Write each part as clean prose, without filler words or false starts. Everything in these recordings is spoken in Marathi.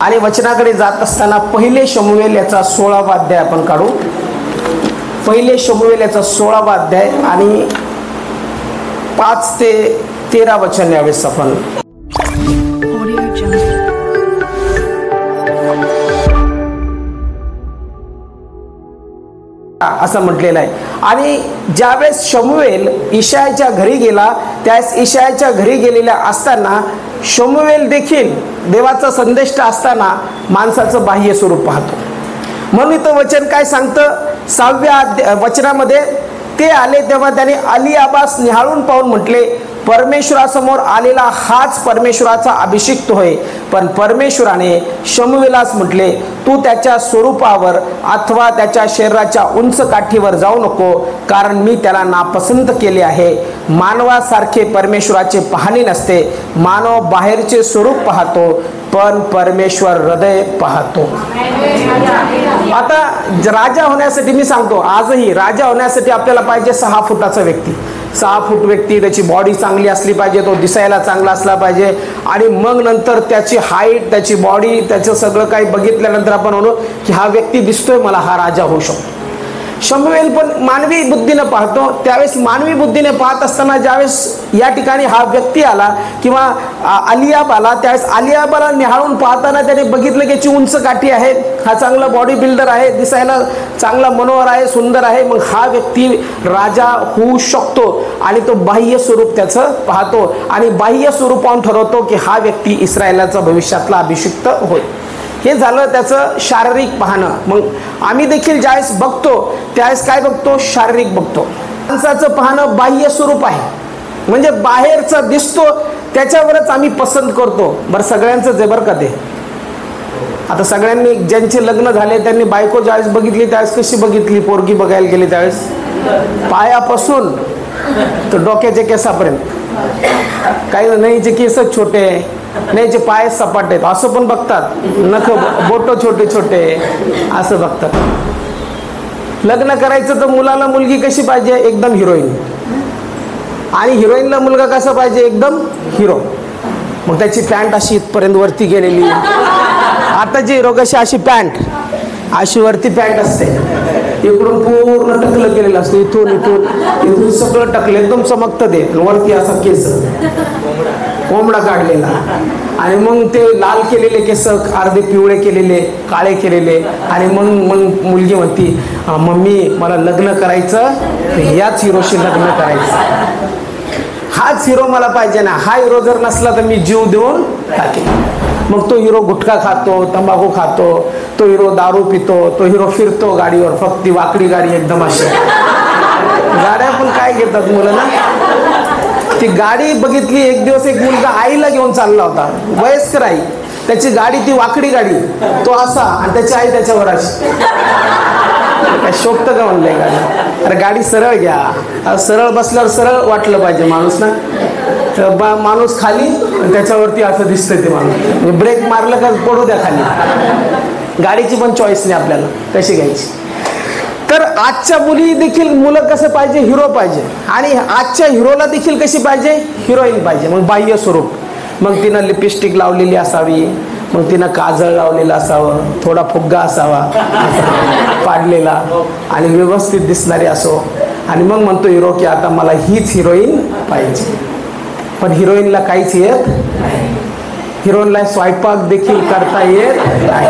आणि वचनाकडे जात असताना पहिले शमूएल याचा 16वा अध्याय आपण काढू. पहिले शमूएल याचा 16वा अध्याय आणि 5 ते 13 वचन यावेळेस आपण असं म्हटलेलं आहे. आणि ज्यावेळेस शमूएल इशायाच्या घरी गेला त्यावेळेस इशायाच्या घरी गेलेल्या असताना शमूएल देखील देवाचा संदेष्टा असताना माणसाचं बाह्य स्वरूप पाहतो. म्हणून तो वचन काय सांगतं 6व्या वचनामध्ये, ते आले तेव्हा त्याने अलियाबास निहाळून पाहून म्हटले, परमेश्वरासमोर आलेला हाच परमेश्वराचा अभिषिक्त होय. पण परमेश्वराने शमूएलास म्हटले, तू त्याच्या स्वरूपावर अथवा त्याच्या शरीराच्या उंच काठीवर जाऊ नको, कारण मी त्याला नापसंत केले आहे. मानवासारखे परमेश्वराचे पाहणे नसते. मानव बाहेरचे स्वरूप पाहतो, पण परमेश्वर हृदय पाहतो. आता राजा होण्यासाठी मी सांगतो, आजही राजा होण्यासाठी आपल्याला पाहिजे 6 फुटाचा व्यक्ती. 6 फूट व्यक्ती, त्याची बॉडी चांगली असली पाहिजे, तो दिसायला चांगला असला पाहिजे. आणि मग नंतर त्याची हाईट, त्याची बॉडी, त्याचं सगळं काही बघितल्यानंतर आपण म्हणू की हा व्यक्ती दिसतोय, मला हा राजा होऊ शकतो. शमूएल पण मानवी बुद्धीने पाहतो. त्यावेळेस मानवी बुद्धीने पाहत असताना ज्यावेळेस या ठिकाणी हा व्यक्ती आला किंवा अलियाब आला, त्यावेळेस अलियाबाला निहाळून पाहताना त्याने बघितलं की याची उंच काठी आहे, हा चांगला बॉडी बिल्डर आहे, दिसायला चांगला मनोहर आहे, सुंदर आहे, मग हा व्यक्ती राजा होऊ शकतो. आणि तो बाह्य स्वरूप त्याचं पाहतो आणि बाह्य स्वरूपावरून ठरवतो की हा व्यक्ती इस्रायलाचा भविष्यातला अभिषिक्त होय. हे झालं त्याचं शारीरिक पाहणं. मग आम्ही देखील ज्यावेळेस बघतो त्यावेळेस काय बघतो? शारीरिक बघतो. माणसाचं पाहणं बाह्य स्वरूप आहे, म्हणजे बाहेरचा दिसतो त्याच्यावरच आम्ही पसंत करतो. बरं, सगळ्यांचं जे बरं का ते. आता सगळ्यांनी ज्यांचे लग्न झाले त्यांनी बायको ज्यावेळेस बघितली त्यावेळेस कशी बघितली? पोरगी बघायला गेली त्यावेळेस पायापासून तर डोक्याच्या केसापर्यंत. काही नाहीचे केस छोटे, नाहीचे पाय सपाट आहेत असं पण बघतात, नख बोट छोटे छोटे असं बघतात. लग्न करायचं तर मुलाला मुलगी कशी पाहिजे? एकदम हिरोईन. आणि हिरोईनला मुलगा कसा पाहिजे? एकदम हिरो. मग त्याची पॅन्ट अशी इथपर्यंत वरती गेलेली. आता जी हिरो कशी अशी पॅन्ट अशी वरती पॅन्ट असते, इकडून पूर्ण टकलं केलेलं असतं, इथून इथून इथून सगळं टकलं एकदम चमकतं ते. वरती असा केस कोंबडा काढलेला आणि मग ते लाल केलेले केस अर्धे पिवळे केलेले, काळे केलेले. आणि मग मुलगी म्हणती, मम्मी मला लग्न करायचं, याच हिरोशी लग्न करायचं, हाच हिरो मला पाहिजे ना. हा हिरो जर नसला तर मी जीव देऊन टाकेन. मग तो हिरो गुटखा खातो, तंबाखू खातो, तो हिरो दारू पितो, तो हिरो फिरतो गाडीवर, फक्त ती वाकडी गाडी एकदम अशी. गाड्या पण काय घेतात मुलं ना. ती गाडी बघितली एक दिवस, एक मुलगा आईला घेऊन चालला होता, वयस्कर आई, त्याची गाडी ती वाकडी गाडी, तो असा आणि त्याची आई त्याच्यावर अशी. काय शोभतं का म्हणलंय गाडी? अरे गाडी सरळ घ्या, सरळ बसल्यावर सरळ वाटलं पाहिजे माणूस ना. तर माणूस खाली आणि त्याच्यावरती असं दिसतंय ते माणूस. ब्रेक मारलं का पडू द्या खाली. गाडीची पण चॉईस नाही आपल्याला कशी घ्यायची. तर आजच्या मुली देखील मुलं कसं पाहिजे? हिरो पाहिजे. आणि आजच्या हिरोला देखील कशी पाहिजे? हिरोईन पाहिजे. मग बाह्य स्वरूप, मग तिनं लिपस्टिक लावलेली असावी, मग तिनं काजळ लावलेलं असावं, थोडा फुग्गा असावा पाडलेला आणि व्यवस्थित दिसणारी असो. आणि मग म्हणतो हिरो की आता मला हीच हिरोईन पाहिजे. पण हिरोईनला काहीच येत नाही. हिरोईनला स्वयंपाक देखील करता येत नाही.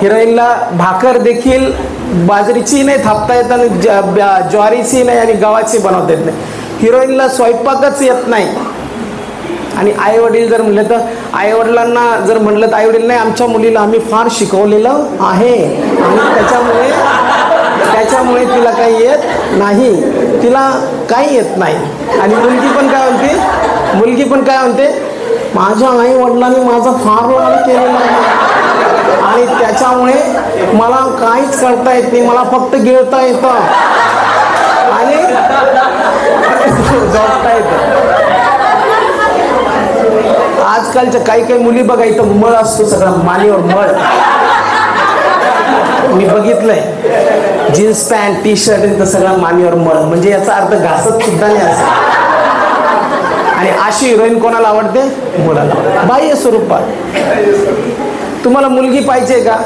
हिरोईनला भाकर देखील बाजरीची नाही थापता येत आणि ज्वारीची नाही आणि गव्हाची बनवता येत नाही. हिरोईनला स्वयंपाकच येत नाही. आणि आई वडील जर म्हणले तर आई वडिलांना जर म्हणलं तर आई वडील नाही, आमच्या मुलीला आम्ही फार शिकवलेलं आहे आणि त्याच्यामुळे तिला काही येत नाही, तिला काही येत नाही. आणि मुलगी पण काय म्हणते, माझ्या आई वडिलांनी माझा फार लाड केलेला आहे आणि त्याच्यामुळे मला काहीच करता येत नाही, मला फक्त गिळता येतं आणि झोपता येतं. आजकालच्या काही मुली बघा, इथं मळ असतो सगळा मानेवर मळ. मी बघितलंय, जीन्स पॅन्ट टी शर्ट सगळा मानेवर मळ, म्हणजे याचा अर्थ घासत सुद्धा नाही असं. आणि अशी हिरोईन कोणाला आवडते? मुलाला. बाह्य स्वरूपात तुम्हाला मुलगी पाहिजे का?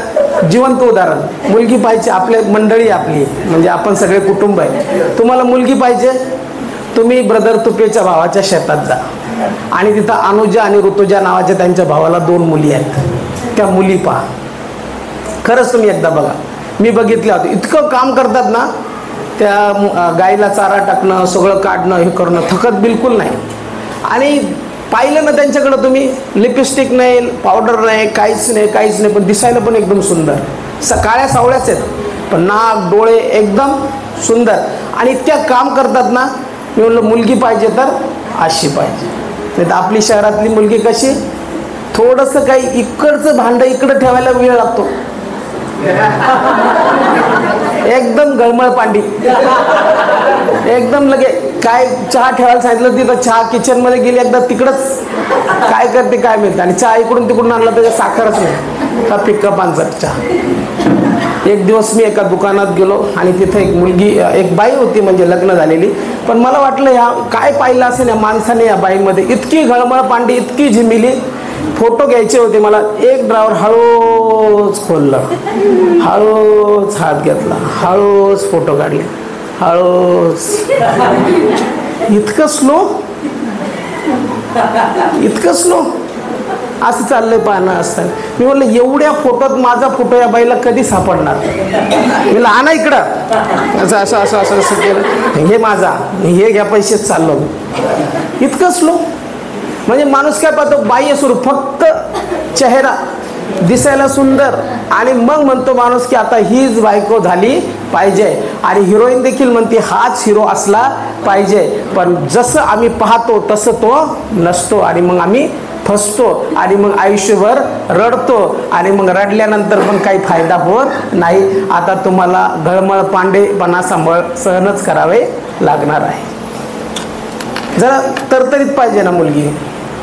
जिवंत उदाहरण, मुलगी पाहिजे. आपल्या मंडळी आपली म्हणजे आपण सगळे कुटुंब आहे. तुम्हाला मुलगी पाहिजे, तुम्ही ब्रदर तुपेच्या भावाच्या शेतात जा आणि तिथं अनुजा आणि ऋतुजा नावाच्या त्यांच्या भावाला 2 मुली आहेत. त्या मुली पहा. खरंच तुम्ही एकदा बघा, मी बघितलं होतं. इतकं काम करतात ना, त्या गाईला चारा टाकणं, सगळं काढणं, हे करणं, थकत बिलकुल नाही. आणि पाहिलं ना त्यांच्याकडं तुम्ही, लिपस्टिक नाही, पावडर नाही, काहीच नाही, पण दिसायला पण एकदम सुंदर. काळ्या सावळ्याच आहेत, पण नाक डोळे एकदम सुंदर. आणि इतक्या काम करतात ना. मी म्हणलं मुलगी पाहिजे तर अशी पाहिजे. नाही तर आपली शहरातली मुलगी कशी, थोडंसं काही इकडचं भांडं इकडं ठेवायला वेळ लागतो. एकदम गळमळ पांडी, एकदम लगे काय चहा ठेवायला सांगितलं तिथं चहा किचन मध्ये गेली, एकदा तिकडंच काय करते काय माहिती. आणि चहा इकडून तिकडून आणला त्याच्यात साखरच नाही, का फिक्का पानसट चहा. एक दिवस मी एका दुकानात गेलो आणि तिथं एक मुलगी, एक बाई होती म्हणजे लग्न झालेली. पण मला वाटलं ह्या काय पाहिलं असेल या माणसाने या बाईमध्ये, इतकी गळमळ पांडी, इतकी झिमिली. फोटो घ्यायचे होते मला. एक ड्रावर हळूच खोललं, हळूच हात घेतला, हळूच फोटो काढले, हळूच. इतकं स्लो असं चाललंय पाहणं असतं. मी म्हणलं एवढ्या फोटोत माझा फोटो या बाईला कधी सापडणार. मी आणा इकडं, असं असं असं असं असं केलं, हे माझा, हे घ्या पैसेच चाललो. इतकं स्लो. म्हणजे माणूस काय पाहतो, बाह्य स्वरूप, फक्त चेहरा दिसायला सुंदर, आणि मग म्हणतो माणूस की आता हीच बायको झाली पाहिजे. आणि हिरोईन देखील म्हणते हाच हिरो असला पाहिजे. पण जसं आम्ही पाहतो तसं तो नसतो, आणि मग आम्ही फसतो, आणि मग आयुष्यभर रडतो, आणि मग रडल्यानंतर पण काही फायदा होत नाही. आता तुम्हाला गळमळ पांडेपणा सहनच करावे लागणार आहे. जरा तरतरीत पाहिजे ना मुलगी,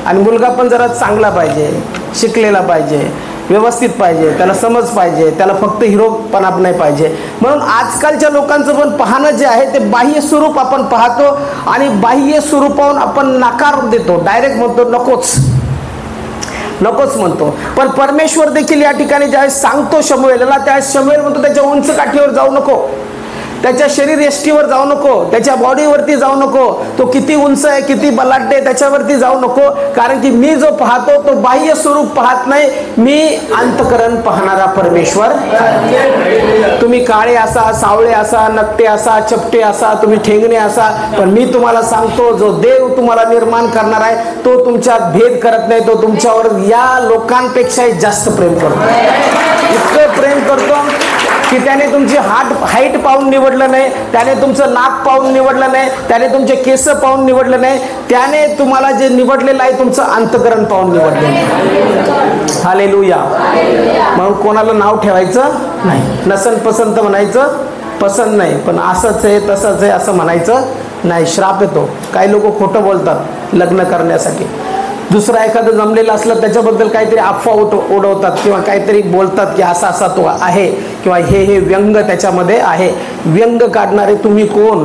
आणि मुलगा पण जरा चांगला पाहिजे, शिकलेला पाहिजे, व्यवस्थित पाहिजे, त्याला समज पाहिजे, त्याला फक्त हिरोपणा नाही पाहिजे. म्हणून आजकालच्या लोकांचं पण पाहणं जे आहे ते बाह्य स्वरूप आपण पाहतो, आणि बाह्य स्वरूपावरून आपण नकार देतो, डायरेक्ट म्हणतो नकोच म्हणतो. पण परमेश्वर देखील या ठिकाणी ज्यावेळेस सांगतो शमूएलला, त्यावेळेस शमूएल म्हणतो त्याच्या उंच काठीवर जाऊ नको, त्याच्या शरीर यष्टीवर जाऊ नको, त्याच्या बॉडीवरती जाऊ नको, तो किती उंच आहे, किती बलाढ्य आहे त्याच्यावरती जाऊ नको. कारण की मी जो पाहतो तो बाह्य स्वरूप पाहत नाही, मी अंतकरण पाहणारा परमेश्वर. तुम्ही काळे असा, सावळे असा, नकटे असा, चपटे असा, तुम्ही ठेंगणे असा, पण मी तुम्हाला सांगतो जो देव तुम्हाला निर्माण करणार आहे तो तुमच्यात भेद करत नाही. तो तुमच्यावर या लोकांपेक्षाही जास्त प्रेम करतो. इतकं प्रेम करतो की त्याने तुमची हाईट पाहून निवडलं नाही, त्याने तुमचं नाक पाहून निवडलं नाही, त्याने तुमचे केस पाहून निवडलं नाही, त्याने तुम्हाला जे निवडलेलं आहे तुमचं अंतकरण पाहून निवडलेलं आहे. हालेलुया. मग कोणाला नाव ठेवायचं नाही, नसन पसंत म्हणायचं, पसंत नाही, पण असंच आहे तसंच आहे असं म्हणायचं नाही, श्राप येतो. काही लोक खोटं बोलतात लग्न करण्यासाठी. दुसरा एखादं जमलेलं असलं त्याच्याबद्दल काहीतरी अफवा उडवतात किंवा काहीतरी बोलतात की असा असा तो आहे, किंवा हे व्यंग त्याच्यामध्ये आहे. व्यंग काढणारे तुम्ही कोण?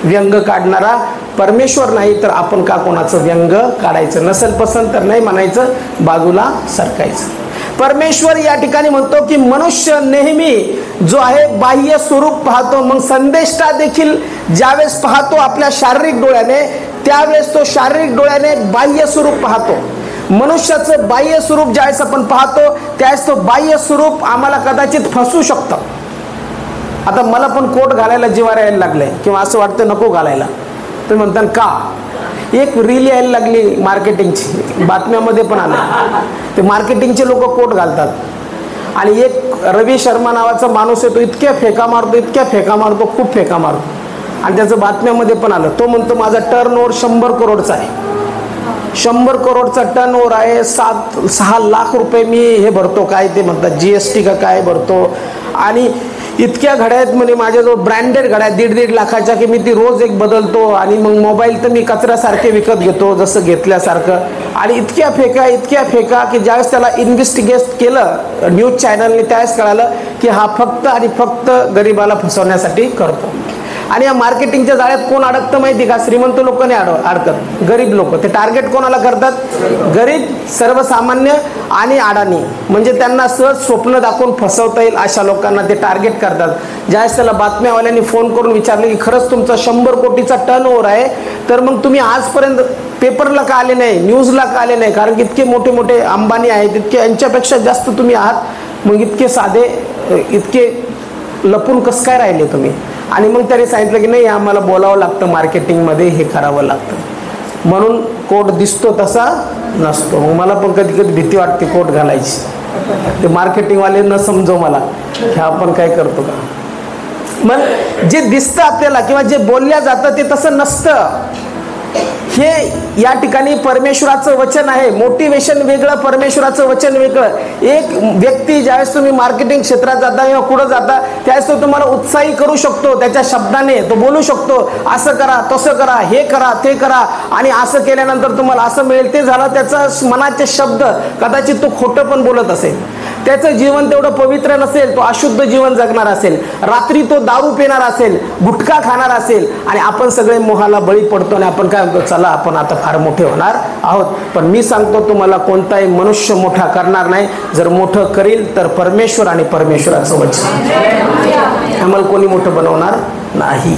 व्यंग काढणारा परमेश्वर नाही तर आपण का कोणाचं व्यंग काढायचं? नसेल पसंत तर नाही म्हणायचं, बाजूला सरकायचं. परमेश्वर या ठिकाणी म्हणतो की मनुष्य नेहमी जो आहे बाह्य स्वरूप पाहतो. मग संदेष्टा देखील ज्यावेळेस पाहतो आपल्या शारीरिक डोळ्याने, त्यावेळेस तो शारीरिक डोळ्याने बाह्य स्वरूप पाहतो. मनुष्याचं बाह्य स्वरूप ज्यावेळेस आपण पाहतो त्यावेळेस तो बाह्य स्वरूप आम्हाला कदाचित फसवू शकतं. आता मला पण कोट घालायला जिवार यायला लागलंय, किंवा असं वाटतं नको घालायला. तुम्ही म्हणता का? एक रील यायला लागली मार्केटिंगची, बातम्यामध्ये पण आलं, ते मार्केटिंगचे लोक कोट घालतात. आणि एक रवी शर्मा नावाचा माणूस आहे, तो इतक्या फेका मारतो, खूप फेका मारतो, आणि त्याचं बातम्यामध्ये पण आलं. तो म्हणतो माझा टर्नओव्हर 100 करोडचा आहे, 100 करोडचा टर्नओव्हर आहे, 6 लाख रुपये मी हे भरतो, काय ते म्हणतात GST का काय भरतो, आणि इतक्या घड्या आहेत म्हणे माझ्याजवळ, ब्रँडेड घड्या 1.5 लाखाच्या, की मी ती रोज एक बदलतो. आणि मग मोबाईल तर मी कचऱ्यासारखे विकत घेतो जसं घेतल्यासारखं. आणि इतक्या फेका की ज्यावेळेस त्याला इन्व्हेस्टिगेट केलं न्यूज चॅनलने त्यावेळेस कळालं की हा फक्त आणि फक्त गरिबाला फसवण्यासाठी करतो. आणि या मार्केटिंगच्या जाळ्यात कोण अडकतं माहिती का? श्रीमंत लोक नाही अडकत, गरीब लोक. ते टार्गेट कोणाला करतात? गरीब, सर्वसामान्य आणि अडाणी. म्हणजे त्यांना सहज स्वप्न दाखवून फसवता येईल अशा लोकांना ते टार्गेट करतात. ज्यावेळेस त्याला बातम्यावाल्यांनी फोन करून विचारले की खरंच तुमचा 100 कोटीचा टर्न ओव्हर आहे, तर मग तुम्ही आजपर्यंत पेपरला का आले नाही, न्यूजला का आले नाही? कारण की इतके मोठे मोठे अंबानी आहेत, इतके यांच्यापेक्षा जास्त तुम्ही आहात, मग इतके साधे, इतके लपून कसं काय राहिले तुम्ही? आणि मग त्याने सांगितलं की नाही, आम्हाला बोलावं लागतं, मार्केटिंगमध्ये हे करावं लागतं, म्हणून कोट दिसतो तसा नसतो. मग मला पण कधी कधी भीती वाटते कोट घालायची. ते मार्केटिंगवाले न समजो मला की आपण काय करतो का. मग जे दिसतं आपल्याला किंवा जे बोलल्या जातं ते तसं नसतं. हे या ठिकाणी परमेश्वराचं वचन आहे. मोटिवेशन वेगळं, परमेश्वराचं वचन वेगळं. एक व्यक्ती ज्यावेळेस तुम्ही मार्केटिंग क्षेत्रात जाता किंवा कुठं जाता त्यावेळेस तो तुम्हाला उत्साही करू शकतो, त्याच्या शब्दाने तो बोलू शकतो, असं करा, तसं करा, हे करा, ते करा, आणि असं केल्यानंतर तुम्हाला असं मिळेल, ते झालं त्याचा मनाचे शब्द. कदाचित तो खोटं पण बोलत असेल, त्याचं जीवन तेवढं पवित्र नसेल, तो अशुद्ध जीवन जगणार असेल, रात्री तो दारू पिणार असेल, गुटखा खाणार असेल, आणि आपण सगळे मोहाला बळी पडतो आणि आपण काय म्हणतो, चला आपण आता फार मोठे होणार आहोत. पण मी सांगतो तुम्हाला, कोणताही मनुष्य मोठा करणार नाही. जर मोठं करील तर परमेश्वर आणि परमेश्वराचं वचन. आम्हाला कोणी मोठं बनवणार नाही.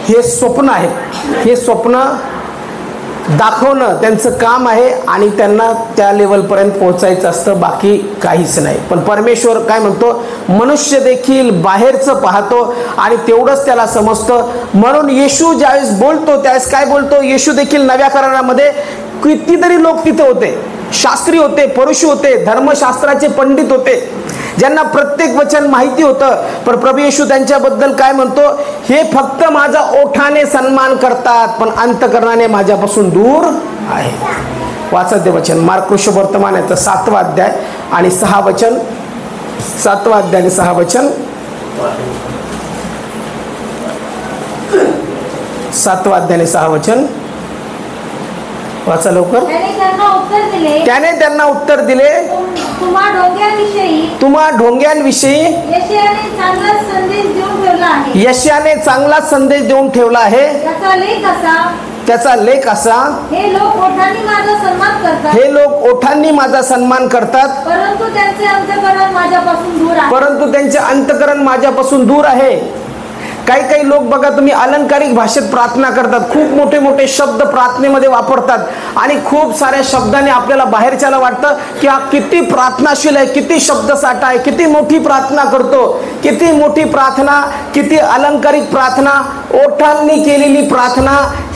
हे स्वप्न आहे, हे स्वप्न दाखवणं त्यांचं काम आहे आणि त्यांना त्या लेवलपर्यंत पोहोचायचं असतं, बाकी काहीच नाही. पण परमेश्वर काय म्हणतो, मनुष्य देखील बाहेरचं पाहतो आणि तेवढंच त्याला समजतं. म्हणून येशू ज्यावेळेस बोलतो त्यावेळेस काय बोलतो, येशू देखील नव्या करारामध्ये कितीतरी लोक तिथे होते, शास्त्री होते, परुषी होते, धर्मशास्त्राचे पंडित होते, ज्यांना प्रत्येक वचन माहिती होतं. पण प्रभू येशू त्यांच्याबद्दल काय म्हणतो, हे फक्त माझा ओठाने सन्मान करतात पण अंतकरणाने माझ्यापासून दूर आहे. वाचा ते वचन, मार्क वर्तमान याचं 7वा अध्याय आणि 6 वचन, 7वा अध्याय आणि 6 वचन, 7वा अध्याय आणि 6 वचन वाचा लवकर. त्याने त्यांना उत्तर दिले, तुम्हा ढोंग्यांविषयी यशाने चांगला संदेश देऊन ठेवला आहे. त्याचा लेख असा, हे लोक ओठांनी माझा सन्मान करतात, परंतु त्यांचे अंतःकरण माझ्यापासून दूर आहे. काही काही लोक बघा, तुम्ही अलंकारिक भाषेत प्रार्थना करतात, खूप मोठे मोठे शब्द प्रार्थनेमध्ये वापरतात आणि खूप साऱ्या शब्दांनी आपल्याला बाहेरच्याला वाटतं की हा किती प्रार्थनाशील आहे, किती शब्दसाठा आहे, किती मोठी प्रार्थना करतो, किती मोठी प्रार्थना, किती अलंकारिक प्रार्थना. ओठांनी केलेली प्रार्थना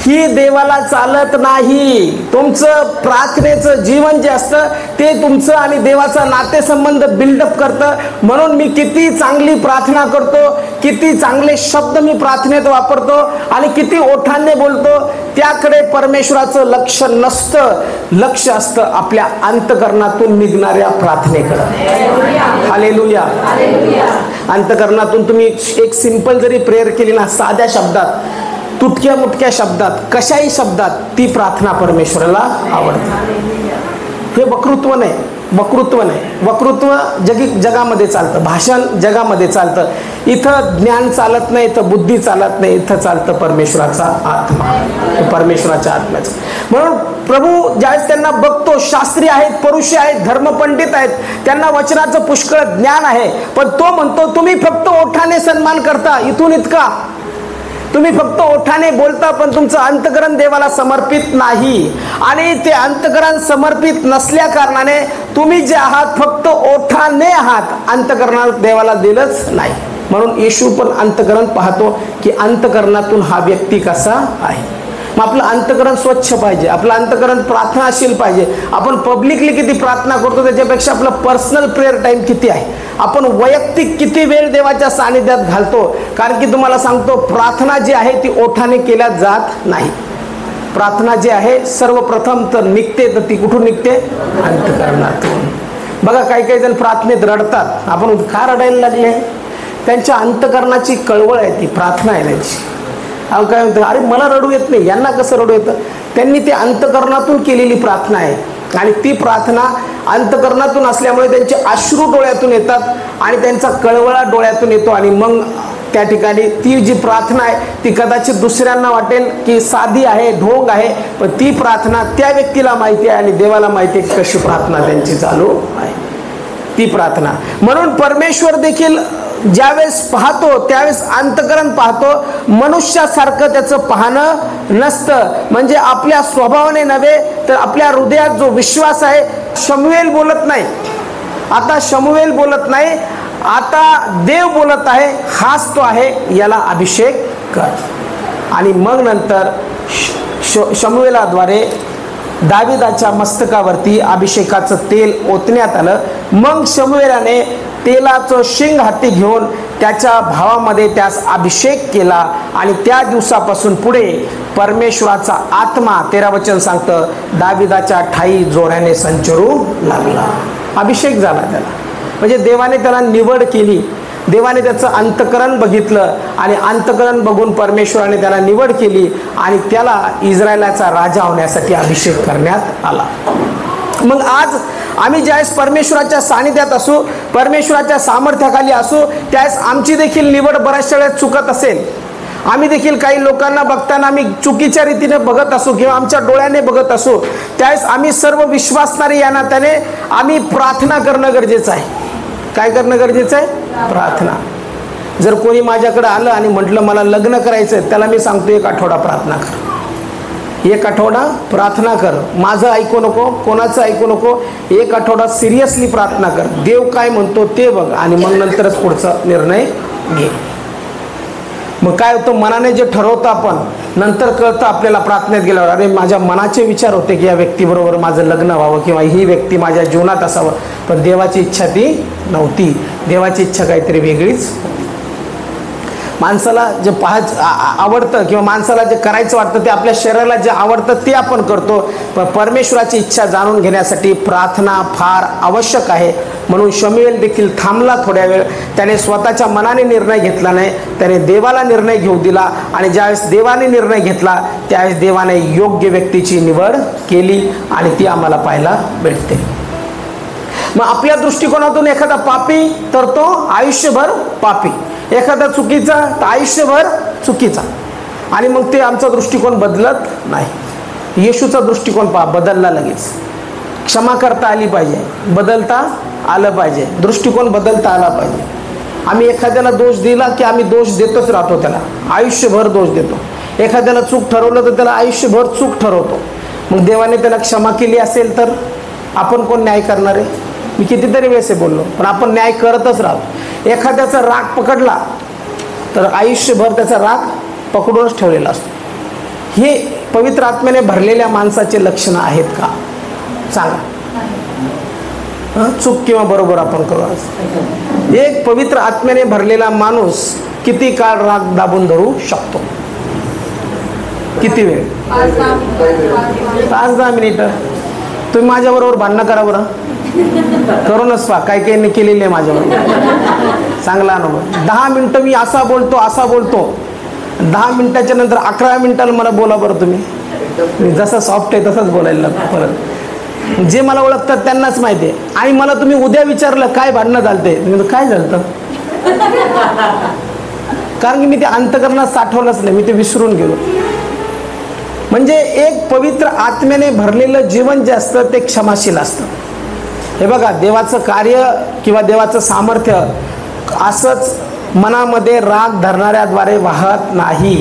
ही देवाला चालत नाही. तुमचं प्रार्थनेचं जीवन जे असतं ते तुमचं आणि देवाचा नातेसंबंध बिल्डअप करतं. म्हणून मी किती चांगली प्रार्थना करतो, किती चांगले शब्द मी प्रार्थनेत वापरतो आणि किती ओठांनी बोलतो, त्याकडे परमेश्वराचं लक्ष नसतं. लक्ष असतं आपल्या अंतःकरणातून निघणाऱ्या प्रार्थनेकडे. हालेलुया. अंतःकरणातून तुम्ही एक सिंपल जरी प्रेयर केली ना, साध्या शब्दात, तुटक्या मुटक्या शब्दात, कशाही शब्दात, ती प्रार्थना परमेश्वराला आवडते. हे वक्तृत्व नाही, वक्तृत्व नाही. वक्तृत्व जगामध्ये चालतं, भाषण जगामध्ये चालतं. इथं ज्ञान चालत नाही, इथं बुद्धी चालत नाही, इथं चालतं परमेश्वराचा आत्मा, परमेश्वराच्या आत्म्याचं. म्हणून प्रभू ज्यावेळेस त्यांना बघतो, शास्त्री आहेत, परुषी आहेत, धर्मपंडित आहेत, त्यांना वचनाचं पुष्कळ ज्ञान आहे, पण तो म्हणतो तुम्ही फक्त ओठाने सन्मान करता, इथून इतका. तुम्ही फक्त ओठाने बोलता पण तुमचं अंतःकरण देवाला समर्पित नाही. आणि ते अंतःकरण समर्पित नसल्या कारणाने तुम्ही जे आहात फक्त ओठाने आहात, अंतःकरणाला देवाला दिलंच नाही. म्हणून येशू पण अंतःकरण पाहतो की अंतःकरणातून हा व्यक्ती कसा आहे. मग आपलं अंतःकरण स्वच्छ पाहिजे, आपलं अंतःकरण प्रार्थनाशील पाहिजे. आपण पब्लिकली किती प्रार्थना करतो त्याच्यापेक्षा आपलं पर्सनल प्रेयर टाइम किती आहे, आपण वैयक्तिक किती वेळ देवाच्या सानिध्यात घालतो. कारण की तुम्हाला सांगतो, प्रार्थना जी आहे ती ओठाने केल्या जात नाही. प्रार्थना जी आहे सर्वप्रथम तर निघते, तर ती कुठून निघते, अंतःकरणातून. बघा काही काही जण प्रार्थनेत रडतात, आपण का रडायला लागले, त्यांच्या अंतःकरणाची कळवळ आहे, ती प्रार्थना आहे त्यांची. अहो काय म्हणतात, अरे मला रडू येत नाही, यांना कसं रडू येतं. त्यांनी ते अंतःकरणातून केलेली प्रार्थना आहे आणि ती प्रार्थना अंतःकरणातून असल्यामुळे त्यांचे अश्रू डोळ्यातून येतात आणि त्यांचा कळवळा डोळ्यातून येतो आणि मग त्या ठिकाणी ती जी प्रार्थना आहे ती कदाचित दुसऱ्यांना वाटेल की साधी आहे, ढोंग आहे, पण ती प्रार्थना त्या व्यक्तीला माहिती आहे आणि देवाला माहिती आहे कशी प्रार्थना त्यांची चालू आहे ती प्रार्थना. म्हणून परमेश्वर देखील ज्यावेळेस पाहतो त्यावेळेस अंतःकरण पाहतो, मनुष्यासारखं त्याचं पाहणं नसतं. म्हणजे आपल्या स्वभावाने नव्हे तर आपल्या हृदयात जो विश्वास आहे. शमूएल बोलत नाही, आता शमूएल बोलत नाही, आता देव बोलत आहे, हाच तो आहे, याला अभिषेक कर. आणि मग नंतर शमूएलाद्वारे दाविदाच्या मस्तकावरती अभिषेकाचं तेल ओतण्यात आलं. मग शमूएलाने तेलाचं शेंग हाती घेऊन त्याच्या भावामध्ये त्यास अभिषेक केला आणि त्या दिवसापासून पुढे परमेश्वराचा आत्मा, 13 वचन सांगतं, दाविदाच्या ठाई जोराने संचरू लागला. अभिषेक झाला त्याला, म्हणजे देवाने त्याला निवड केली, देवाने त्याचं अंतःकरण बघितलं आणि अंतःकरण बघून परमेश्वराने त्याला निवड केली आणि त्याला इस्रायलाचा राजा होण्यासाठी अभिषेक करण्यात आला. मग आज आम्ही ज्यावेळेस परमेश्वराच्या सानिध्यात असू, परमेश्वराच्या सामर्थ्याखाली असू, त्यावेळेस आमची देखील निवड बऱ्याचशा वेळेस चुकत असेल. आम्ही देखील काही लोकांना बघताना आम्ही चुकीच्या रीतीने बघत असू किंवा आमच्या डोळ्याने बघत असू, त्यावेळेस आम्ही सर्व विश्वासणारे या नात्याने आम्ही प्रार्थना करणं गरजेचं आहे. काय करणं गरजेचं आहे? प्रार्थना. जर कोणी माझ्याकडे आलं आणि म्हटलं मला लग्न करायचं, त्याला मी सांगतो 1 आठवडा प्रार्थना कर, 1 आठवडा प्रार्थना कर, माझं ऐकू नको, कोणाचं ऐकू नको, 1 आठवडा सिरियसली प्रार्थना कर, देव काय म्हणतो ते बघ आणि मग नंतरच पुढचा निर्णय घे. मग काय होतं, मनाने जे ठरवतं आपण, नंतर कळतं आपल्याला प्रार्थनेत गेल्यावर, अरे माझ्या मनाचे विचार होते की या व्यक्तीबरोबर माझं लग्न व्हावं किंवा ही व्यक्ती माझ्या जीवनात असावं, पण देवाची इच्छा ती नव्हती. देवाची इच्छा काहीतरी वेगळीच. माणसाला जे आवडतं किंवा माणसाला जे करायचं वाटतं ते आपल्या शरीराला जे आवडतं ते आपण करतो, पण परमेश्वराची इच्छा जाणून घेण्यासाठी प्रार्थना फार आवश्यक आहे. म्हणून शमूएल देखील थांबला थोड्या वेळ. त्याने स्वतःच्या मनाने निर्णय घेतला नाही, त्याने देवाला निर्णय घेऊ दिला आणि ज्यावेळेस देवाने निर्णय घेतला त्यावेळेस देवाने योग्य व्यक्तीची निवड केली आणि ती आम्हाला पाहायला भेटते. मग आपल्या दृष्टिकोनातून एखादा पापी तर तो आयुष्यभर पापी, एखादा चुकीचा तर आयुष्यभर चुकीचा, आणि मग ते आमचा दृष्टिकोन बदलत नाही. येशूचा दृष्टिकोन पहा, बदलला लगेच. क्षमा करता आली पाहिजे, बदलता आलं पाहिजे, दृष्टिकोन बदलता आला पाहिजे. आम्ही एखाद्याला दोष दिला की आम्ही दोष देतच राहतो, त्याला आयुष्यभर दोष देतो. एखाद्याला चूक ठरवलं तर त्याला आयुष्यभर चूक ठरवतो. मग देवाने त्याला क्षमा केली असेल तर आपण कोण न्याय करणार आहे? मी कितीतरी वेळेस बोललो, पण आपण न्याय करतच राहतो. एखाद्याचा राग पकडला तर आयुष्यभर त्याचा राग पकडूनच ठेवलेला असतो. हे पवित्र आत्म्याने भरलेल्या माणसाचे लक्षणं आहेत का? सांगा. चूक किंवा बरोबर आपण करू. एक पवित्र आत्म्याने भरलेला माणूस किती काळ राग दाबून धरू शकतो? किती वेळ? 5-10 मिनिटं. तुम्ही माझ्याबरोबर भांडणं करा बरं, करूनच पहा. काही काही केलेले आहे माझ्याबरोबर, चांगला अनुभव. 10 मिनिटं मी असा बोलतो 10 मिनिटाच्या नंतर 11व्या मिनिटाला मला बोला बरं तुम्ही. मी जसं सॉफ्ट आहे तसंच बोलायला परत. जे मला ओळखतात त्यांनाच माहिती आहे. आणि मला तुम्ही उद्या विचारलं काय भांडणं झालते, मी काय झालं, कारण की मी ते अंतःकरणात साठवलंच नाही, मी ते विसरून गेलो. म्हणजे एक पवित्र आत्म्याने भरलेलं जीवन जे असतं ते क्षमाशील असतं. हे बघा, देवाचं कार्य किंवा देवाचं सामर्थ्य असंच मनामध्ये राग धरणाऱ्याद्वारे वाहत नाही.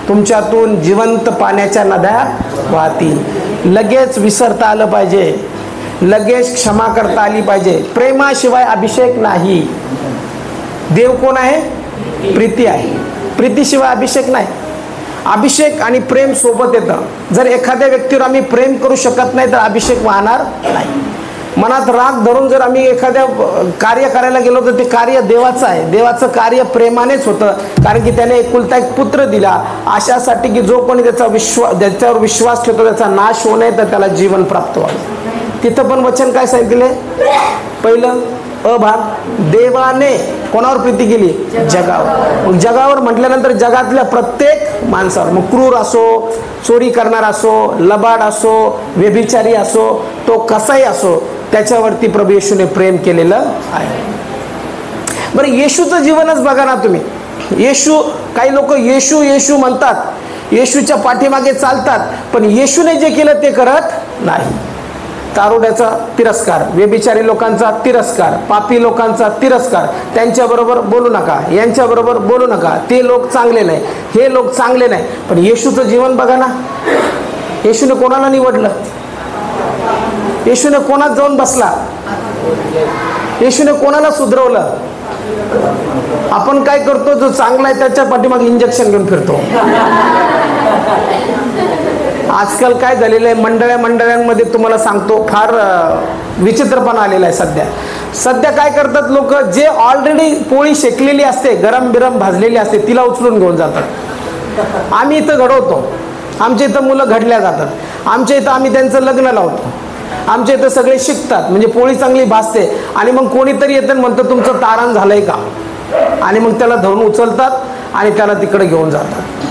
तुमच्यातून जिवंत पाण्याच्या नद्या वाहतील. लगेच विसरता आलं पाहिजे, लगेच क्षमा करता आली पाहिजे. प्रेमाशिवाय अभिषेक नाही. देव कोण आहे? प्रीती आहे. प्रीतीशिवाय अभिषेक नाही. अभिषेक आणि प्रेम सोबत येतं. जर एखाद्या व्यक्तीवर आम्ही प्रेम करू शकत नाही तर अभिषेक वाहणार नाही. मनात राग धरून जर आम्ही एखाद्या कार्य करायला गेलो तर ते कार्य देवाचं आहे. देवाचं कार्य प्रेमानेच होतं, कारण की त्याने एकुलता एक पुत्र दिला अशासाठी की जो कोणी त्याच्यावर विश्वास ठेवतो त्याचा नाश होऊ नये तर त्याला जीवन प्राप्त व्हावं. तिथं पण वचन काय सांगितले? पहिलं अभाग, देवाने कोणावर प्रीती केली? जगावर. मग जगावर म्हटल्यानंतर जगातल्या प्रत्येक माणसावर, मग क्रूर असो, चोरी करणारा असो, लबाड असो, व्यभिचारी असो, तो कसाही असो, त्याच्यावरती प्रभू येशूने प्रेम केलेलं आहे. बरं, येशूचं जीवनच बघा ना तुम्ही. येशू, काही लोक येशू येशू म्हणतात, येशूच्या पाठीमागे चालतात, पण येशूने जे केलं ते करत नाही. दारुड्याचा तिरस्कार, व्यभिचारी लोकांचा तिरस्कार, पापी लोकांचा तिरस्कार, त्यांच्याबरोबर बोलू नका, यांच्याबरोबर बोलू नका, ते लोक चांगले नाही, हे लोक चांगले नाही. पण येशूचं जीवन बघा ना, येशूने कोणाला निवडलं, येशूने कोणात जाऊन बसला, येशूने कोणाला सुधरवलं. आपण काय करतो, जो चांगला आहे त्याच्या पाठीमागे इंजेक्शन घेऊन फिरतो. आजकाल काय झालेलं आहे, मंडळांमध्ये तुम्हाला सांगतो, फार विचित्रपणा आलेला आहे. सध्या काय करतात लोक, जे ऑलरेडी पोळी शेकलेली असते, गरम बिरम भाजलेली असते, तिला उचलून घेऊन जातात. आम्ही इथं घडवतो, आमच्या इथं मुलं घडल्या जातात, आमच्या इथं आम्ही त्यांचं लग्न लावतो, आमच्या इथं सगळे शिकतात, म्हणजे पोळी चांगली भाजते. आणि मग कोणीतरी येतं म्हणतं तुमचं तारण झालंय का, आणि मग त्याला धरून उचलतात आणि त्याला तिकडे घेऊन जातात.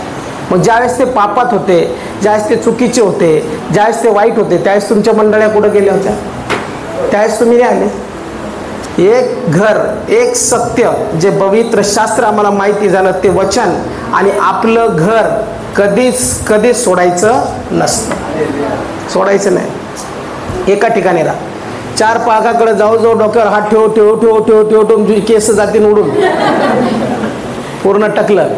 मग ज्यावेळेस ते पापात होते, ज्यावेळेस ते चुकीचे होते, ज्यावेळेस ते वाईट होते, त्यावेळेस तुमच्या मंडळ्या कुठं गेल्या होत्या, त्यावेळेस तुम्ही नाही आले. एक घर, एक सत्य जे पवित्र शास्त्र आम्हाला माहिती झालं, ते वचन आणि आपलं घर कधीच सोडायचं नसतं, सोडायचं नाही. एका ठिकाणी राहा, चार पाकाकडे जाऊ डोक्यावर हात ठेव ठेव ठेव ठेव ठेव ठेव, केस जातील उडून, पूर्ण टकलं.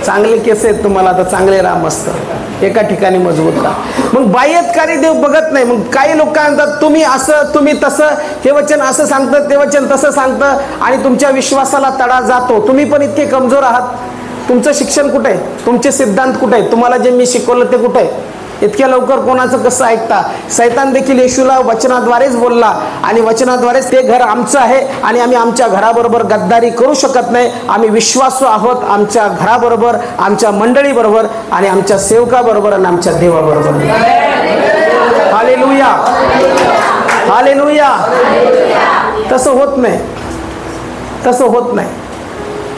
चांगले केस आहेत तुम्हाला, आता चांगले राहा, मस्त एका ठिकाणी मजबूत राहा. मग बाह्यकारी देव बघत नाही. मग काही लोक काय म्हणतात, तुम्ही असं तुम्ही तसं, हे वचन असं सांगतं, ते वचन तसं सांगतं, आणि तुमच्या विश्वासाला तडा जातो. तुम्ही पण इतके कमजोर आहात. तुमचं शिक्षण कुठे आहे, तुमचे सिद्धांत कुठे आहे, तुम्हाला जे मी शिकवलं ते कुठे आहे? इतक्या लवकर कोणाचं कसं ऐकता? सैतान देखील येशूला वचनाद्वारेच बोलला, आणि वचनाद्वारेच ते घर आमचं आहे, आणि आम्ही आमच्या घराबरोबर गद्दारी करू शकत नाही. आम्ही विश्वासू आहोत आमच्या घराबरोबर, आमच्या मंडळीबरोबर, आणि आमच्या सेवकाबरोबर, आणि आमच्या देवाबरोबर. Hallelujah, hallelujah. तसं होत नाही, तसं होत नाही.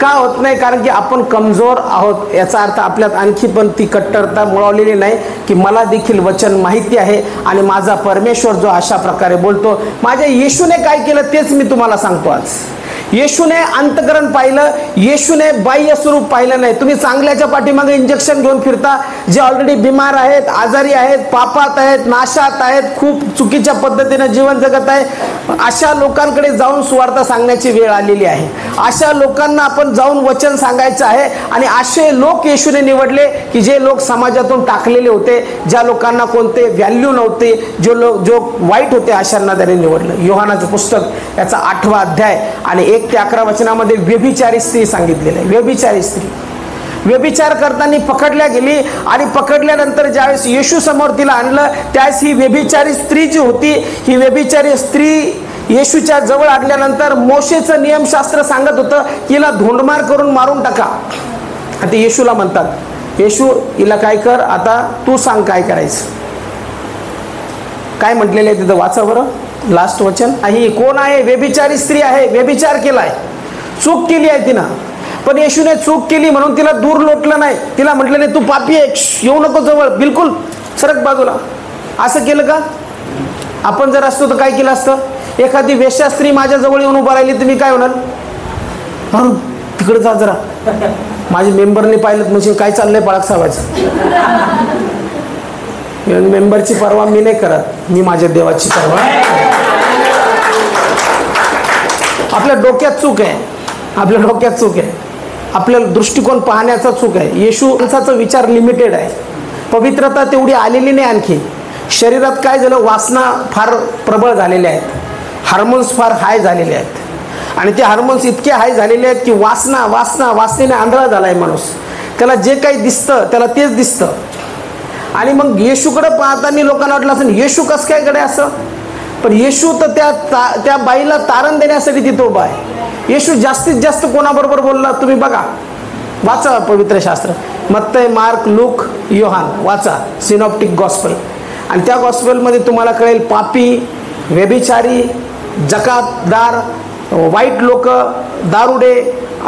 का होत नाही? कारण की आपण कमजोर आहोत. याचा अर्थ आपल्यात आणखी पण ती कट्टरता मुळवलेली नाही, की मला देखील वचन माहिती आहे, आणि माझा परमेश्वर जो अशा प्रकारे बोलतो. माझ्या येशूने काय केलं तेच मी तुम्हाला सांगतो आज. येशूने अंतकरण पाहिलं, येशूने बाह्य स्वरूप पाहिलं नाही. तुम्ही चांगल्याच्या पाठीमागे इंजेक्शन घेऊन फिरता, जे ऑलरेडी बिमार आहेत, आजारी आहेत, पापात आहेत, नाशात आहेत, खूप चुकीच्या पद्धतीने जीवन जगत आहे, अशा लोकांकडे जाऊन सुवार्थ सांगण्याची वेळ आलेली आहे. अशा लोकांना आपण जाऊन वचन सांगायचं आहे. आणि असे लोक येशूने निवडले, की जे लोक समाजातून टाकलेले होते, ज्या लोकांना कोणते व्हॅल्यू नव्हते, जो वाईट होते, अशांना त्याने निवडलं. योहानाचं पुस्तक याचा 8वा अध्याय आणि 1 ते 11 वचनामध्ये व्यभिचारी स्त्री सांगितलेली आहे. व्यभिचारी स्त्री व्यभिचार करताना पकडल्या गेली, आणि पकडल्यानंतर ज्यावेळेस येशू समोर तिला आणलं, त्यावेळेस ही व्यभिचारी स्त्री जी होती, ही व्यभिचारी स्त्री येशूच्या जवळ आणल्यानंतर मोशेचं नियमशास्त्र सांगत होतं, हिला धोंडमार करून मारून टाका. आता येशूला म्हणतात, येशू हिला काय कर, आता तू सांग काय करायचं. काय म्हटलेलं आहे तिथं, वाचा बरं लास्ट वचन. ही कोण आहे? व्यभिचारी स्त्री आहे, व्यभिचार केलाय, चूक केली आहे तिनं. पण येशूने चूक केली म्हणून तिला दूर लोटलं नाही, तिला म्हटलं नाही तू पापी आहे, येऊ नको जवळ, बिलकुल सरक बाजूला. असं केलं का? आपण जर असतो तर काय केलं असतं? एखादी वेश्या स्त्री माझ्या जवळ येऊन उभा राहिली तर मी काय होणार? तिकडे जा जरा, माझ्या मेंबरने पाहिलं म्हणजे काय चाललंय बाळक साहेबाचं. मेंबरची परवा मी नाही करत, मी माझ्या देवाची परवा. आपल्या डोक्यात चूक आहे, आपल्या डोक्यात चूक आहे, आपल्या दृष्टिकोन पाहण्याचा चूक आहे. येशूचा विचार लिमिटेड आहे, पवित्रता तेवढी आलेली नाही. आणखी शरीरात काय झालं, वासना फार प्रबळ झालेल्या आहेत, हार्मोन्स फार हाय झालेले आहेत, आणि ते हार्मोन्स इतके हाय झालेले आहेत की वासनेने आंधळा झाला आहे माणूस. त्याला जे काही दिसतं त्याला तेच दिसतं. आणि मग येशूकडे पाहताना लोकांना वाटलं असं, येशू कसं काय कडे असं? पण येशू तर त्या बाईला तारण देण्यासाठी तिथं उभा आहे. येशू जास्तीत जास्त कोणाबरोबर बोलला तुम्ही बघा, वाचा पवित्र शास्त्र, मत्तय, मार्क, लूक, योहान, वाचा सिनॉप्टिक गॉस्पल. आणि त्या गॉस्पलमध्ये तुम्हाला कळेल पापी, व्यभिचारी, जकातदार, वाईट लोक, दारुडे,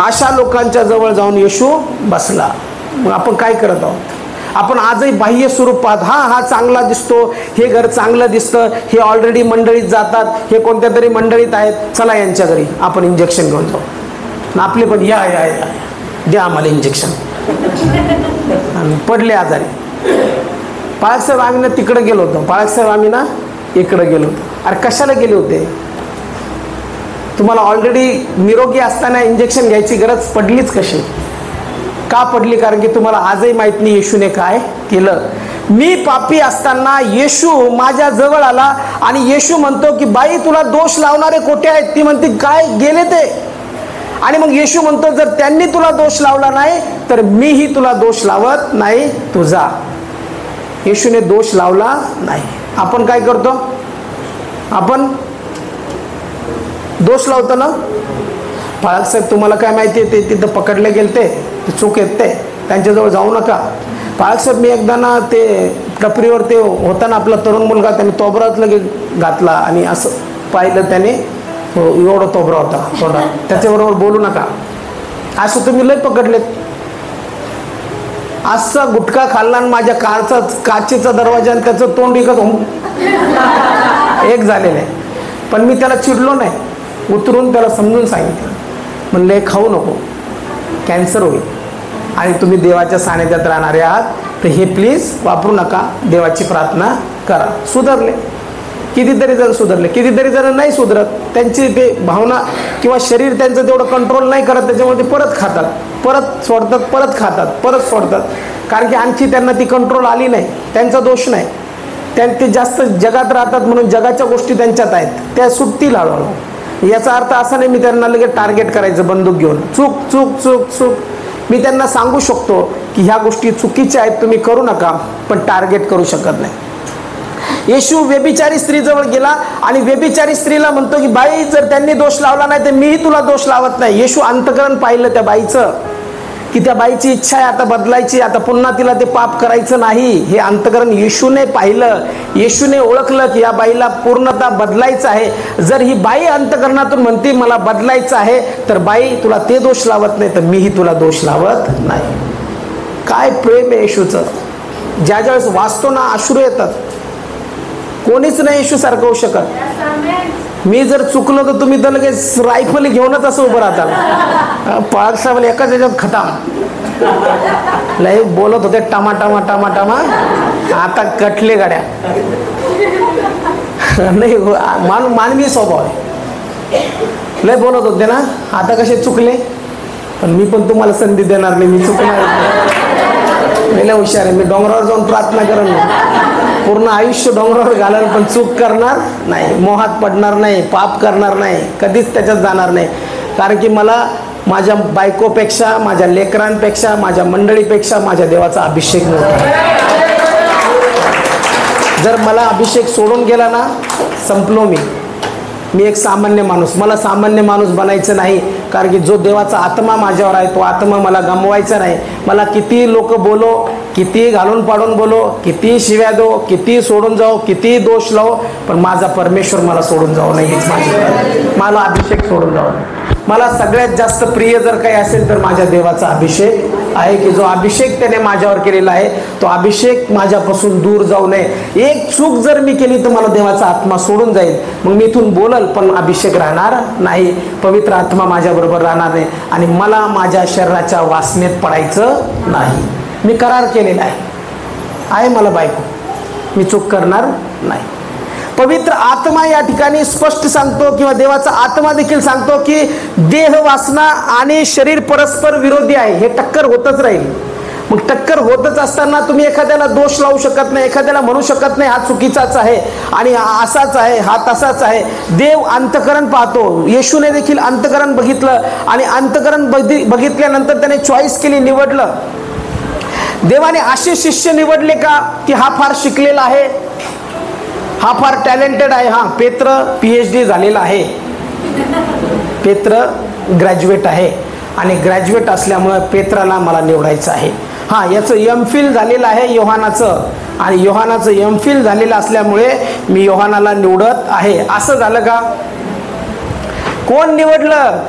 अशा लोकांच्या जवळ जाऊन येशू बसला. मग आपण काय करत आहोत? आपण आजही बाह्य स्वरूप पाहत, हा चांगला दिसतो, हे घर चांगलं दिसतं, हे ऑलरेडी मंडळीत जातात, हे कोणत्या तरी मंडळीत आहेत, चला यांच्या घरी आपण इंजेक्शन घेऊन जाऊ. आपले पण या द्या आम्हाला इंजेक्शन. आणि पडले आजारी. पाळकसाहेब आम्ही ना तिकडे गेलो होतो, पाळकसाहेब आम्ही ना इकडे गेलो होतो. अरे कशाला गेले होते? तुम्हाला ऑलरेडी निरोगी असताना इंजेक्शन घ्यायची गरज पडलीच कशी? का पडली? कारण की तुम्हाला आजही माहित नाही येशूने काय केलं. मी पापी असताना येशू माझ्या जवळ आला आणि येशू म्हणतो की बाई तुला दोष लावणारे कोठे आहेत? ती म्हणते काय गेले ते. आणि मग येशू म्हणतो जर त्यांनी तुला दोष लावला नाही तर मीही तुला दोष लावत नाही, तू जा. येशूने दोष लावला नाही. आपण काय करतो? आपण दोष लावतो ना. पाळकसाहेब तुम्हाला काय माहिती आहे, ते तिथं पकडले गेलते, ते चूक येत ते त्यांच्याजवळ जाऊ नका. पाळकसाहेब मी एकदा ना ते टपरीवर ते होता ना आपला तरुण मुलगा, त्याने तोबरात लगे घातला आणि असं पाहिलं त्याने, एवढा तोबरा होता थोडा, त्याच्याबरोबर बोलू नका. असं तुम्ही लय पकडलेत. असा गुटखा खाल्ला आणि माझ्या काचेचा दरवाजा आणि त्याचं तोंड विकत एक झालेलं आहे. पण मी त्याला चिडलो नाही, उतरून त्याला समजून सांगितलं, म्हणले खाऊ नको, कॅन्सर होईल आणि तुम्ही देवाच्या सानिध्यात राहणारे आहात, तर हे प्लीज वापरू नका, देवाची प्रार्थना करा. सुधारले कितीतरी जण, सुधारले कितीतरी जण नाही सुधरत. त्यांची ते भावना किंवा शरीर त्यांचं तेवढं कंट्रोल नाही करत, त्याच्यामुळे ते परत खातात, परत सोडतात, परत खातात, परत सोडतात. कारण की आणखी त्यांना ती कंट्रोल आली नाही. त्यांचा दोष नाही, ते जास्त जगात राहतात म्हणून जगाच्या गोष्टी त्यांच्यात आहेत, त्या सुटतील हळूहळू. याचा अर्थ असा नाही मी त्यांना लगेच टार्गेट करायचं बंदूक घेऊन, चूक चूक चूक चूक. मी त्यांना सांगू शकतो की ह्या गोष्टी चुकीच्या आहेत, तुम्ही करू नका, पण टार्गेट करू शकत नाही. येशू व्यभिचारी स्त्रीजवळ गेला आणि व्यभिचारी स्त्रीला म्हणतो की बाई जर त्यांनी दोष लावला नाही तर मीही तुला दोष लावत नाही. येशू अंतःकरण पाहिलं त्या बाईचं, की त्या बाईची इच्छा आहे आता बदलायची, आता पुन्हा तिला ते पाप करायचं नाही. हे अंतःकरण येशूने पाहिलं. येशूने ओळखलं की या बाईला पूर्णतः बदलायचं आहे. जर ही बाई अंतःकरणातून म्हणते मला बदलायचं आहे, तर बाई तुला ते दोष लावत नाही तर मीही तुला दोष लावत नाही. काय प्रेम आहे येशूचं. ज्या ज्यावेळेस वाचतो ना अश्रू येतात. कोणीच नाही येशू सारखं होऊ शकत. मी जर चुकलो तर तुम्ही तर लगेच रायफल घेऊनच असं उभं राहतात. पाळकसाहेब एकाच याच्यात खटाम लय बोलत होते, टामा टामा टामा टामा, आता कटले गाड्या. नाही मानवी स्वभाव आहे. लय बोलत होते ना, आता कसे चुकले. पण मी पण तुम्हाला संधी देणार नाही, मी चुकणार लय हुशार आहे. मी डोंगरावर जाऊन प्रार्थना करेन, पूर्ण आयुष्य डोंगरावर घालेल, पण चूक करणार नाही, मोहात पडणार नाही, पाप करणार नाही, कधीच त्याच्यात जाणार नाही. कारण की मला माझ्या बायकोपेक्षा, माझ्या लेकरांपेक्षा, माझ्या मंडळीपेक्षा माझ्या देवाचा अभिषेक नव्हता. जर मला अभिषेक सोडून गेला ना, संपलो मी एक सामान्य माणूस. मला सामान्य माणूस बनायचं नाही, कारण की जो देवाचा आत्मा माझ्यावर आहे तो आत्मा मला गमवायचा नाही. मला किती लोक बोलो, किती घालून पाडून बोलो, किती शिव्या दो, किती सोडून जाओ, किती दोष लावो, पण माझा परमेश्वर मला सोडून जाऊ नाही. मला अभिषेक सोडून जाऊ नये. मला सगळ्यात जास्त प्रिय जर काही असेल तर माझ्या देवाचा अभिषेक आहे, की जो अभिषेक त्याने माझ्यावर केलेला आहे तो अभिषेक माझ्यापासून दूर जाऊ नये. एक चूक जर मी केली तर मला देवाचा आत्मा सोडून जाईल. मग मी इथून बोलल पण अभिषेक राहणार नाही, पवित्र आत्मा माझ्याबरोबर राहणार नाही आणि मला माझ्या शरीराच्या वासनेत पडायचं नाही. मी करार केलेला आहे मला बायको, मी चूक करणार नाही. पवित्र आत्मा या ठिकाणी स्पष्ट सांगतो, किंवा देवाचा आत्मा देखील सांगतो की देह वासना आणि शरीर परस्पर विरोधी आहे. हे टक्कर होतच राहील. मग टक्कर होतच असताना तुम्ही एखाद्याला दोष लावू शकत नाही, एखाद्याला म्हणू शकत नाही हा चुकीचाच आहे आणि हा असाच आहे, हा तसाच आहे. देव अंतःकरण पाहतो. येशूने देखील अंतःकरण बघितलं आणि अंतःकरण बघितल्यानंतर त्याने चॉईस केली, निवडलं. देवाने असे शिष्य निवडले का की हा फार शिकलेला आहे, हा फार टॅलेंटेड आहे. हा पेत्र PhD झालेला आहे, पेत्र ग्रॅज्युएट आहे आणि ग्रॅज्युएट असल्यामुळे पेत्राला मला निवडायचं आहे. हा याचं MPhil झालेलं आहे योहानाचं, आणि योहानाचं MPhil झालेलं असल्यामुळे मी योहानाला निवडत आहे. असं झालं का? कोण निवडलं?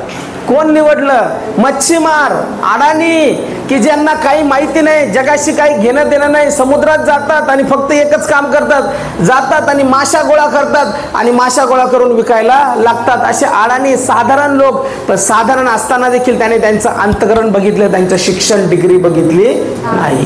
कोण निवडलं? मच्छीमार, अडाणी, की ज्यांना काही माहिती नाही, जगाशी काही घेणं देणं नाही, समुद्रात जातात आणि फक्त एकच काम करतात, जातात आणि माशा गोळा करतात आणि माशा गोळा करून विकायला लागतात. असे अडाणी साधारण लोक. पण साधारण असताना देखील त्याने त्यांचं अंतःकरण बघितलं, त्यांचं शिक्षण डिग्री बघितली नाही.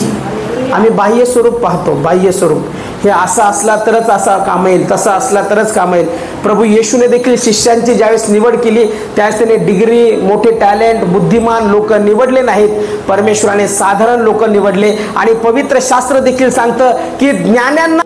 आम्ही बाह्य स्वरूप पाहतो, बाह्य स्वरूप. हे असं असला तरच असा काम येईल, तसं असला तरच काम येईल. प्रभू येशूने देखील शिष्यांची ज्यावेळेस निवड केली त्यावेळेस त्याने डिग्री, मोठे टॅलेंट, बुद्धिमान लोक निवडले नाहीत. परमेश्वराने साधारण लोक निवडले. आणि पवित्र शास्त्र देखील सांगतं की ज्ञान्यांना